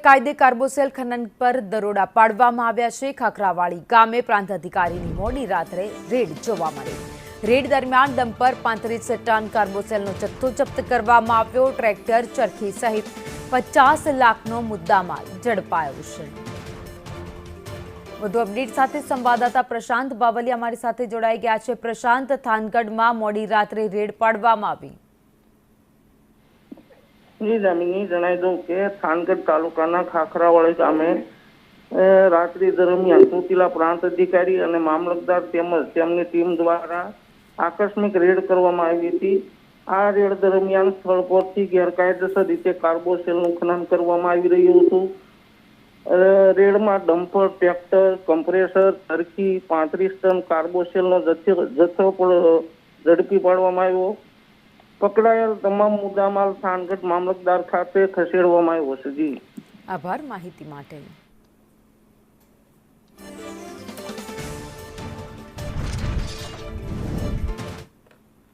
ગેરકાયદે કાર્બોસેલ ખનન પર દરોડા પાડવામાં આવ્યા છે। ખાખરાવાડી ગામે પ્રાંત અધિકારીની મોડી રાત્રે રેડ જોવા મળી। રેડ દરમિયાન ડમ્પર 35 ટન કાર્બોસેલનો જથ્થો જપ્ત કરવામાં આવ્યો। ટ્રેક્ટર, ચરખી સહિત 50 લાખનો મુદ્દામાલ ઝડપાયો છે। વધુ અપડેટ સાથે સંવાદદાતા પ્રશાંત બાવલિયા અમારી સાથે જોડાઈ ગયા છે। પ્રશાંત, થાનગઢમાં મોડી રાત્રે રેડ પાડવામાં આવી। જણાવી દઉં કે થાનગઢ તાલુકાના ખાખરાવાડી ગામે રાત્રિ દરમિયાન ચોટીલા પ્રાંત અધિકારી અને મામલતદાર તેમજ તેમની ટીમ દ્વારા આકસ્મિક રેડ કરવામાં આવી હતી। આ રેડ દરમિયાન સ્થળ પરથી ગેરકાયદેસર રીતે કાર્બોસેલનું ખનન કરવામાં આવી રહ્યું હતું। રેડમાં ડમ્પર, ટ્રેક્ટર, કમ્પ્રેસર, ચરખી, 35 ટન કાર્બોસેલનો જથ્થો પણ ઝડપી પાડવામાં આવ્યો। પકડાયેલ તમામ મુદ્દામાલ થાનગઢ મામલતદાર ખાતે ખસેડવામાં આવ્યો છે। જી આભાર માહિતી માટે।